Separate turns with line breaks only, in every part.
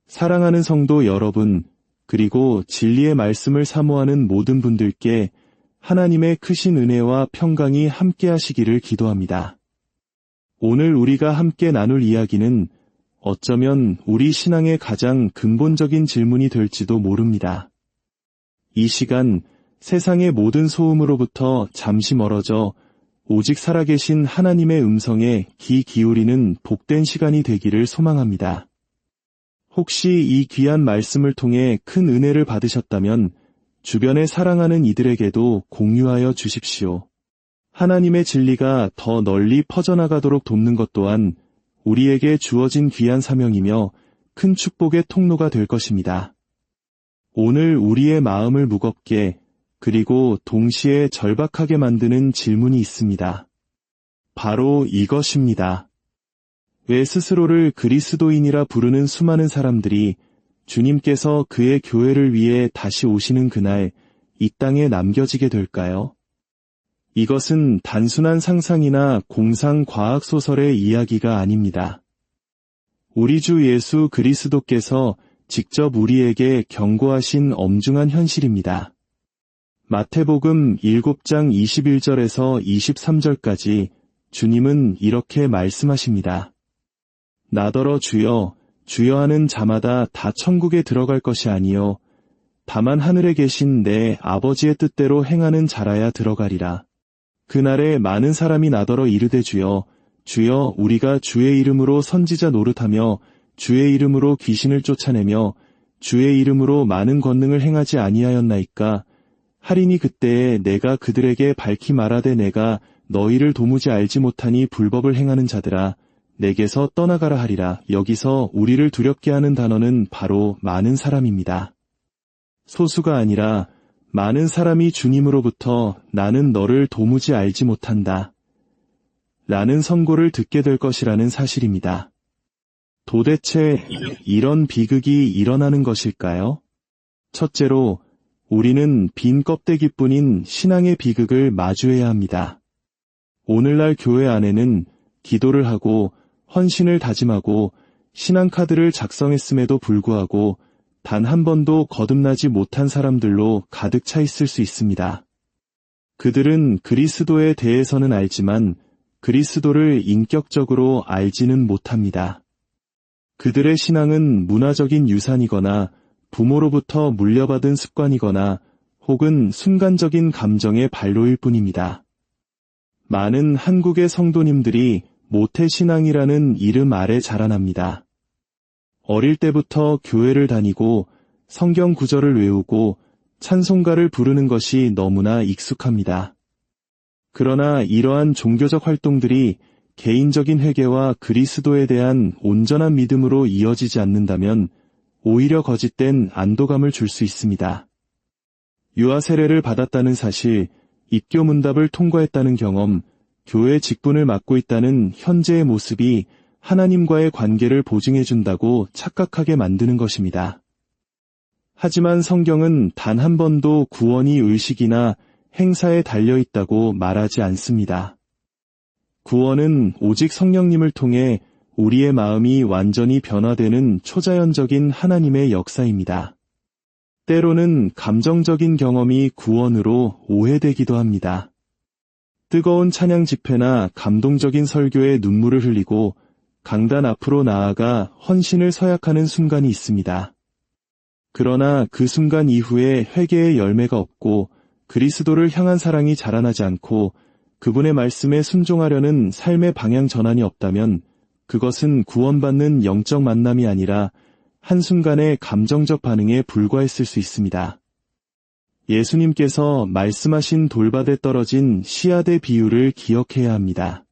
사랑하는 성도 여러분, 그리고 진리의 말씀을 사모하는 모든 분들께 하나님의 크신 은혜와 평강이 함께 하시기를 기도합니다. 오늘 우리가 함께 나눌 이야기는 어쩌면 우리 신앙의 가장 근본적인 질문이 될지도 모릅니다. 이 시간 세상의 모든 소음으로부터 잠시 멀어져 오직 살아계신 하나님의 음성에 귀 기울이는 복된 시간이 되기를 소망합니다. 혹시 이 귀한 말씀을 통해 큰 은혜를 받으셨다면 주변에 사랑하는 이들에게도 공유하여 주십시오. 하나님의 진리가 더 널리 퍼져나가도록 돕는 것 또한 우리에게 주어진 귀한 사명이며 큰 축복의 통로가 될 것입니다. 오늘 우리의 마음을 무겁게 그리고 동시에 절박하게 만드는 질문이 있습니다. 바로 이것입니다. 왜 스스로를 그리스도인이라 부르는 수많은 사람들이 주님께서 그의 교회를 위해 다시 오시는 그날 이 땅에 남겨지게 될까요? 이것은 단순한 상상이나 공상 과학 소설의 이야기가 아닙니다. 우리 주 예수 그리스도께서 직접 우리에게 경고하신 엄중한 현실입니다. 마태복음 7장 21절에서 23절까지 주님은 이렇게 말씀하십니다. 나더러 주여, 주여 하는 자마다 다 천국에 들어갈 것이 아니요 다만 하늘에 계신 내 아버지의 뜻대로 행하는 자라야 들어가리라. 그날에 많은 사람이 나더러 이르되 주여, 주여 우리가 주의 이름으로 선지자 노릇하며 주의 이름으로 귀신을 쫓아내며 주의 이름으로 많은 권능을 행하지 아니하였나이까? 하리니 그때에 내가 그들에게 밝히 말하되 내가 너희를 도무지 알지 못하니 불법을 행하는 자들아 내게서 떠나가라 하리라. 여기서 우리를 두렵게 하는 단어는 바로 많은 사람입니다. 소수가 아니라 많은 사람이 주님으로부터 나는 너를 도무지 알지 못한다 라는 선고를 듣게 될 것이라는 사실입니다. 도대체 이런 비극이 일어나는 것일까요? 첫째로 우리는 빈 껍데기뿐인 신앙의 비극을 마주해야 합니다. 오늘날 교회 안에는 기도를 하고 헌신을 다짐하고 신앙카드를 작성했음에도 불구하고 단 한 번도 거듭나지 못한 사람들로 가득 차 있을 수 있습니다. 그들은 그리스도에 대해서는 알지만 그리스도를 인격적으로 알지는 못합니다. 그들의 신앙은 문화적인 유산이거나 부모로부터 물려받은 습관이거나 혹은 순간적인 감정의 발로일 뿐입니다. 많은 한국의 성도님들이 모태신앙이라는 이름 아래 자라납니다. 어릴 때부터 교회를 다니고 성경 구절을 외우고 찬송가를 부르는 것이 너무나 익숙합니다. 그러나 이러한 종교적 활동들이 개인적인 회개와 그리스도에 대한 온전한 믿음으로 이어지지 않는다면 오히려 거짓된 안도감을 줄 수 있습니다. 유아 세례를 받았다는 사실, 입교 문답을 통과했다는 경험, 교회 직분을 맡고 있다는 현재의 모습이 하나님과의 관계를 보증해준다고 착각하게 만드는 것입니다. 하지만 성경은 단 한 번도 구원이 의식이나 행사에 달려있다고 말하지 않습니다. 구원은 오직 성령님을 통해 우리의 마음이 완전히 변화되는 초자연적인 하나님의 역사입니다. 때로는 감정적인 경험이 구원으로 오해되기도 합니다. 뜨거운 찬양 집회나 감동적인 설교에 눈물을 흘리고 강단 앞으로 나아가 헌신을 서약하는 순간이 있습니다. 그러나 그 순간 이후에 회개의 열매가 없고 그리스도를 향한 사랑이 자라나지 않고 그분의 말씀에 순종하려는 삶의 방향 전환이 없다면 그것은 구원받는 영적 만남이 아니라 한순간의 감정적 반응에 불과했을 수 있습니다. 예수님께서 말씀하신 돌밭에 떨어진 씨앗의 비유를 기억해야 합니다.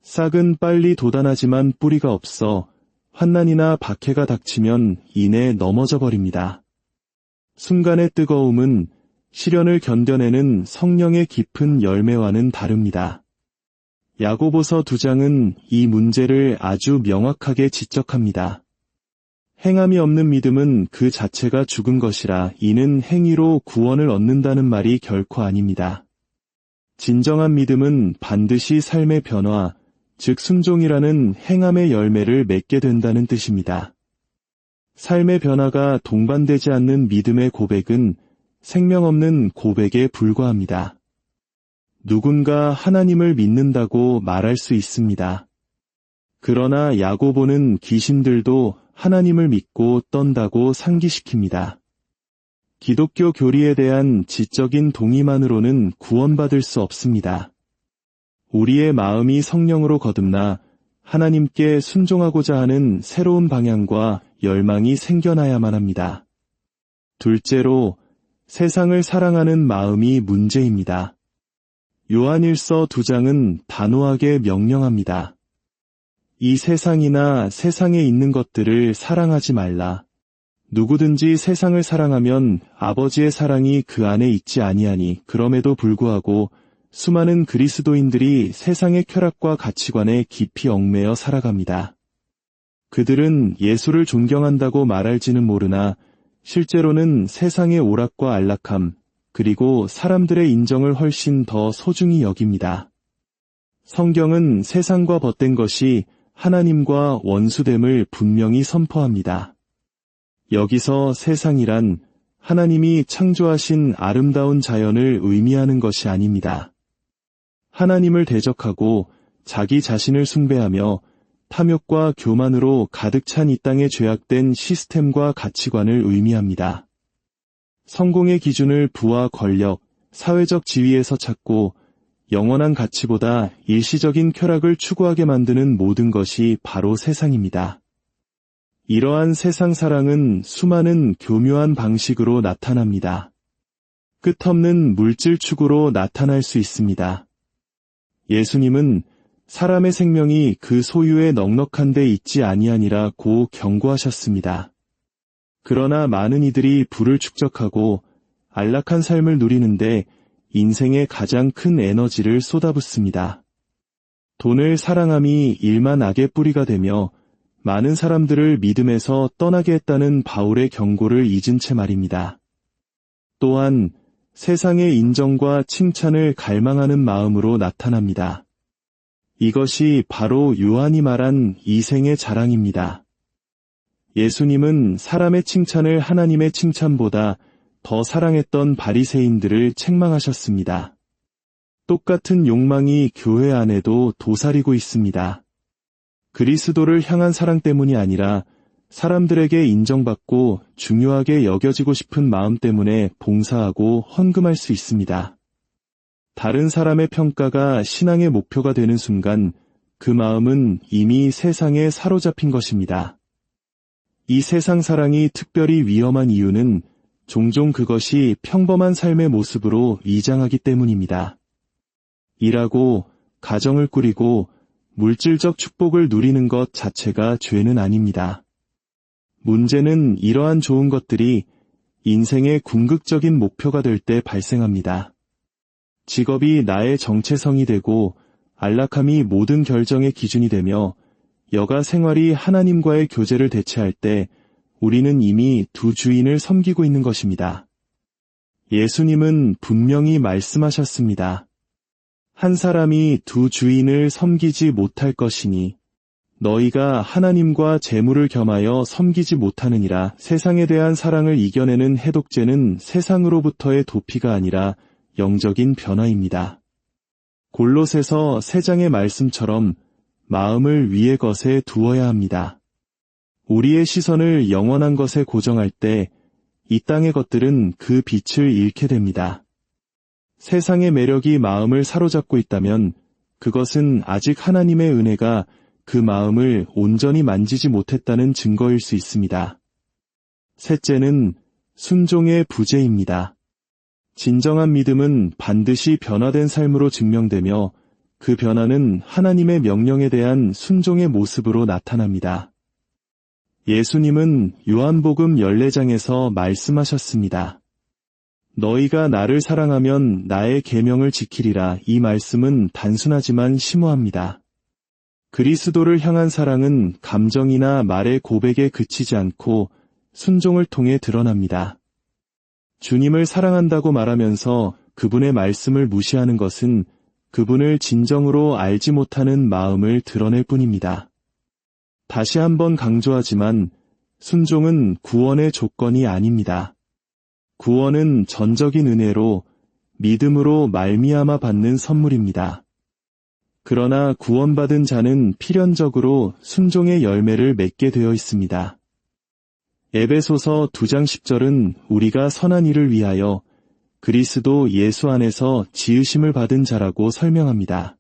싹은 빨리 돋아나지만 뿌리가 없어 환난이나 박해가 닥치면 이내 넘어져 버립니다. 순간의 뜨거움은 시련을 견뎌내는 성령의 깊은 열매와는 다릅니다. 야고보서 2장은 이 문제를 아주 명확하게 지적합니다. 행함이 없는 믿음은 그 자체가 죽은 것이라 이는 행위로 구원을 얻는다는 말이 결코 아닙니다. 진정한 믿음은 반드시 삶의 변화, 즉 순종이라는 행함의 열매를 맺게 된다는 뜻입니다. 삶의 변화가 동반되지 않는 믿음의 고백은 생명 없는 고백에 불과합니다. 누군가 하나님을 믿는다고 말할 수 있습니다. 그러나 야고보는 귀신들도 하나님을 믿고 떤다고 상기시킵니다. 기독교 교리에 대한 지적인 동의만으로는 구원받을 수 없습니다. 우리의 마음이 성령으로 거듭나 하나님께 순종하고자 하는 새로운 방향과 열망이 생겨나야만 합니다. 둘째로, 세상을 사랑하는 마음이 문제입니다. 요한일서 2장은 단호하게 명령합니다. 이 세상이나 세상에 있는 것들을 사랑하지 말라. 누구든지 세상을 사랑하면 아버지의 사랑이 그 안에 있지 아니하니. 그럼에도 불구하고 수많은 그리스도인들이 세상의 쾌락과 가치관에 깊이 얽매여 살아갑니다. 그들은 예수를 존경한다고 말할지는 모르나 실제로는 세상의 오락과 안락함, 그리고 사람들의 인정을 훨씬 더 소중히 여깁니다. 성경은 세상과 벗된 것이 하나님과 원수됨을 분명히 선포합니다. 여기서 세상이란 하나님이 창조하신 아름다운 자연을 의미하는 것이 아닙니다. 하나님을 대적하고 자기 자신을 숭배하며 탐욕과 교만으로 가득 찬 이 땅에 죄악된 시스템과 가치관을 의미합니다. 성공의 기준을 부와 권력, 사회적 지위에서 찾고 영원한 가치보다 일시적인 쾌락을 추구하게 만드는 모든 것이 바로 세상입니다. 이러한 세상 사랑은 수많은 교묘한 방식으로 나타납니다. 끝없는 물질 추구로 나타날 수 있습니다. 예수님은 사람의 생명이 그 소유에 넉넉한 데 있지 아니하니라고 경고하셨습니다. 그러나 많은 이들이 부를 축적하고 안락한 삶을 누리는데 인생의 가장 큰 에너지를 쏟아붓습니다. 돈을 사랑함이 일만 악의 뿌리가 되며 많은 사람들을 믿음에서 떠나게 했다는 바울의 경고를 잊은 채 말입니다. 또한 세상의 인정과 칭찬을 갈망하는 마음으로 나타납니다. 이것이 바로 요한이 말한 이생의 자랑입니다. 예수님은 사람의 칭찬을 하나님의 칭찬보다 더 사랑했던 바리새인들을 책망하셨습니다. 똑같은 욕망이 교회 안에도 도사리고 있습니다. 그리스도를 향한 사랑 때문이 아니라 사람들에게 인정받고 중요하게 여겨지고 싶은 마음 때문에 봉사하고 헌금할 수 있습니다. 다른 사람의 평가가 신앙의 목표가 되는 순간 그 마음은 이미 세상에 사로잡힌 것입니다. 이 세상 사랑이 특별히 위험한 이유는 종종 그것이 평범한 삶의 모습으로 위장하기 때문입니다. 일하고 가정을 꾸리고 물질적 축복을 누리는 것 자체가 죄는 아닙니다. 문제는 이러한 좋은 것들이 인생의 궁극적인 목표가 될 때 발생합니다. 직업이 나의 정체성이 되고 안락함이 모든 결정의 기준이 되며 여가 생활이 하나님과의 교제를 대체할 때 우리는 이미 두 주인을 섬기고 있는 것입니다. 예수님은 분명히 말씀하셨습니다. 한 사람이 두 주인을 섬기지 못할 것이니 너희가 하나님과 재물을 겸하여 섬기지 못하느니라. 세상에 대한 사랑을 이겨내는 해독제는 세상으로부터의 도피가 아니라 영적인 변화입니다. 골로새서 3장의 말씀처럼 마음을 위의 것에 두어야 합니다. 우리의 시선을 영원한 것에 고정할 때 이 땅의 것들은 그 빛을 잃게 됩니다. 세상의 매력이 마음을 사로잡고 있다면 그것은 아직 하나님의 은혜가 그 마음을 온전히 만지지 못했다는 증거일 수 있습니다. 셋째는 순종의 부재입니다. 진정한 믿음은 반드시 변화된 삶으로 증명되며 그 변화는 하나님의 명령에 대한 순종의 모습으로 나타납니다. 예수님은 요한복음 14장에서 말씀하셨습니다. 너희가 나를 사랑하면 나의 계명을 지키리라. 이 말씀은 단순하지만 심오합니다. 그리스도를 향한 사랑은 감정이나 말의 고백에 그치지 않고 순종을 통해 드러납니다. 주님을 사랑한다고 말하면서 그분의 말씀을 무시하는 것은 그분을 진정으로 알지 못하는 마음을 드러낼 뿐입니다. 다시 한번 강조하지만 순종은 구원의 조건이 아닙니다. 구원은 전적인 은혜로 믿음으로 말미암아 받는 선물입니다. 그러나 구원받은 자는 필연적으로 순종의 열매를 맺게 되어 있습니다. 에베소서 2장 10절은 우리가 선한 일을 위하여 그리스도 예수 안에서 지으심을 받은 자라고 설명합니다.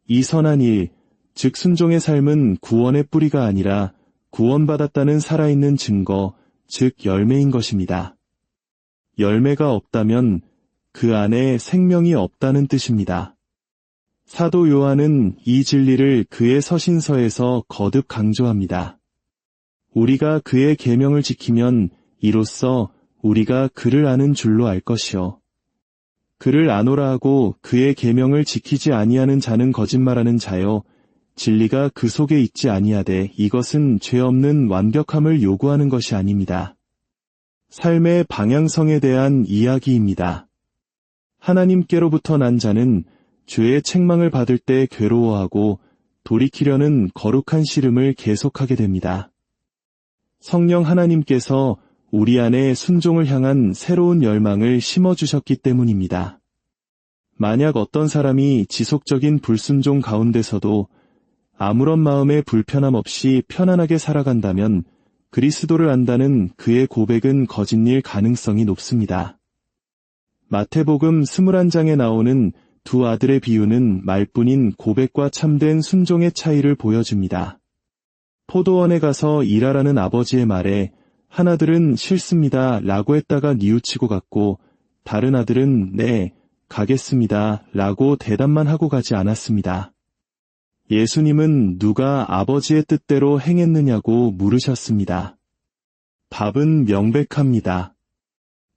이 선한 일, 즉 순종의 삶은 구원의 뿌리가 아니라 구원받았다는 살아있는 증거, 즉 열매인 것입니다. 열매가 없다면 그 안에 생명이 없다는 뜻입니다. 사도 요한은 이 진리를 그의 서신서에서 거듭 강조합니다. 우리가 그의 계명을 지키면 이로써 우리가 그를 아는 줄로 알 것이요. 그를 아노라 하고 그의 계명을 지키지 아니하는 자는 거짓말하는 자요. 진리가 그 속에 있지 아니하되 이것은 죄 없는 완벽함을 요구하는 것이 아닙니다. 삶의 방향성에 대한 이야기입니다. 하나님께로부터 난 자는 죄의 책망을 받을 때 괴로워하고 돌이키려는 거룩한 씨름을 계속하게 됩니다. 성령 하나님께서 우리 안에 순종을 향한 새로운 열망을 심어주셨기 때문입니다. 만약 어떤 사람이 지속적인 불순종 가운데서도 아무런 마음의 불편함 없이 편안하게 살아간다면 그리스도를 안다는 그의 고백은 거짓일 가능성이 높습니다. 마태복음 21장에 나오는 두 아들의 비유는 말뿐인 고백과 참된 순종의 차이를 보여줍니다. 포도원에 가서 일하라는 아버지의 말에 한 아들은 싫습니다 라고 했다가 뉘우치고 갔고 다른 아들은 네, 가겠습니다 라고 대답만 하고 가지 않았습니다. 예수님은 누가 아버지의 뜻대로 행했느냐고 물으셨습니다. 답은 명백합니다.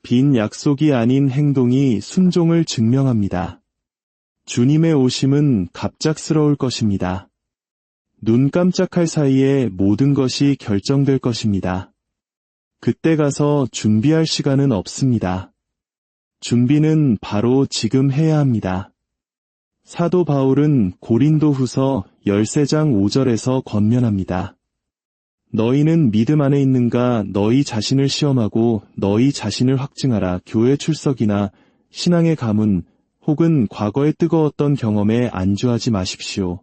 빈 약속이 아닌 행동이 순종을 증명합니다. 주님의 오심은 갑작스러울 것입니다. 눈 깜짝할 사이에 모든 것이 결정될 것입니다. 그때 가서 준비할 시간은 없습니다. 준비는 바로 지금 해야 합니다. 사도 바울은 고린도후서 13장 5절에서 권면합니다. 너희는 믿음 안에 있는가 너희 자신을 시험하고 너희 자신을 확증하라. 교회 출석이나 신앙의 가문 혹은 과거의 뜨거웠던 경험에 안주하지 마십시오.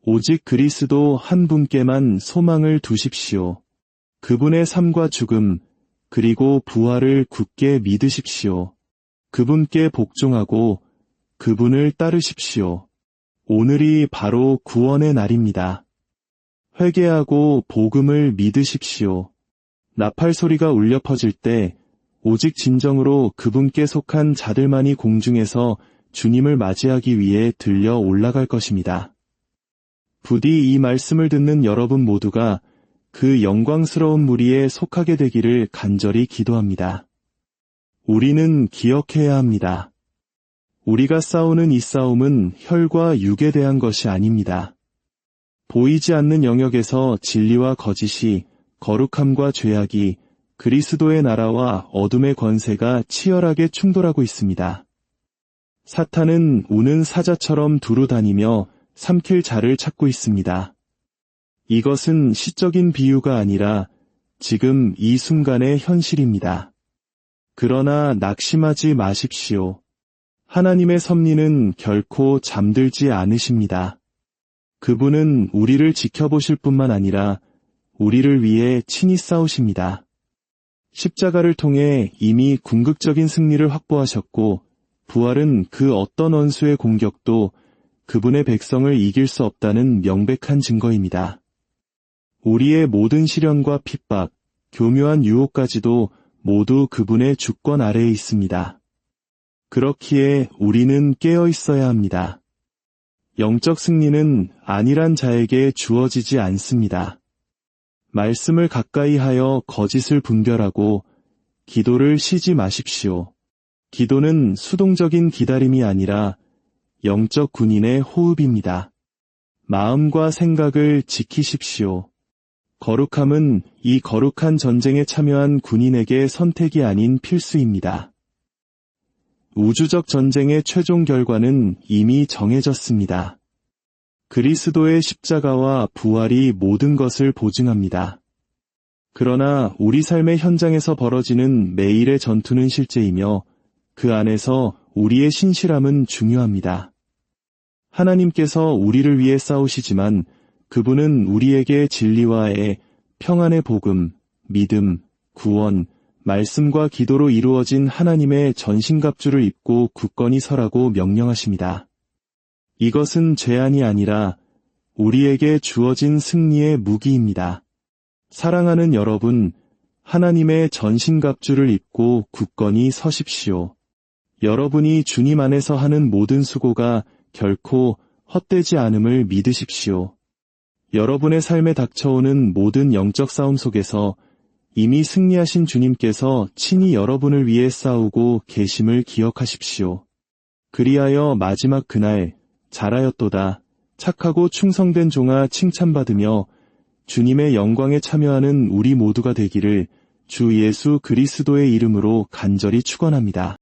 오직 그리스도 한 분께만 소망을 두십시오. 그분의 삶과 죽음 그리고 부활을 굳게 믿으십시오. 그분께 복종하고 그분을 따르십시오. 오늘이 바로 구원의 날입니다. 회개하고 복음을 믿으십시오. 나팔 소리가 울려 퍼질 때 오직 진정으로 그분께 속한 자들만이 공중에서 주님을 맞이하기 위해 들려 올라갈 것입니다. 부디 이 말씀을 듣는 여러분 모두가 그 영광스러운 무리에 속하게 되기를 간절히 기도합니다. 우리는 기억해야 합니다. 우리가 싸우는 이 싸움은 혈과 육에 대한 것이 아닙니다. 보이지 않는 영역에서 진리와 거짓이, 거룩함과 죄악이, 그리스도의 나라와 어둠의 권세가 치열하게 충돌하고 있습니다. 사탄은 우는 사자처럼 두루 다니며 삼킬 자를 찾고 있습니다. 이것은 시적인 비유가 아니라 지금 이 순간의 현실입니다. 그러나 낙심하지 마십시오. 하나님의 섭리는 결코 잠들지 않으십니다. 그분은 우리를 지켜보실 뿐만 아니라 우리를 위해 친히 싸우십니다. 십자가를 통해 이미 궁극적인 승리를 확보하셨고 부활은 그 어떤 원수의 공격도 그분의 백성을 이길 수 없다는 명백한 증거입니다. 우리의 모든 시련과 핍박, 교묘한 유혹까지도 모두 그분의 주권 아래에 있습니다. 그렇기에 우리는 깨어 있어야 합니다. 영적 승리는 안일한 자에게 주어지지 않습니다. 말씀을 가까이 하여 거짓을 분별하고 기도를 쉬지 마십시오. 기도는 수동적인 기다림이 아니라 영적 군인의 호흡입니다. 마음과 생각을 지키십시오. 거룩함은 이 거룩한 전쟁에 참여한 군인에게 선택이 아닌 필수입니다. 우주적 전쟁의 최종 결과는 이미 정해졌습니다. 그리스도의 십자가와 부활이 모든 것을 보증합니다. 그러나 우리 삶의 현장에서 벌어지는 매일의 전투는 실제이며 그 안에서 우리의 신실함은 중요합니다. 하나님께서 우리를 위해 싸우시지만 그분은 우리에게 진리와의 평안의 복음, 믿음, 구원, 말씀과 기도로 이루어진 하나님의 전신갑주를 입고 굳건히 서라고 명령하십니다. 이것은 제안이 아니라 우리에게 주어진 승리의 무기입니다. 사랑하는 여러분, 하나님의 전신갑주를 입고 굳건히 서십시오. 여러분이 주님 안에서 하는 모든 수고가 결코 헛되지 않음을 믿으십시오. 여러분의 삶에 닥쳐오는 모든 영적 싸움 속에서 이미 승리하신 주님께서 친히 여러분을 위해 싸우고 계심을 기억하십시오. 그리하여 마지막 그날 잘하였도다 착하고 충성된 종아 칭찬받으며 주님의 영광에 참여하는 우리 모두가 되기를 주 예수 그리스도의 이름으로 간절히 축원합니다.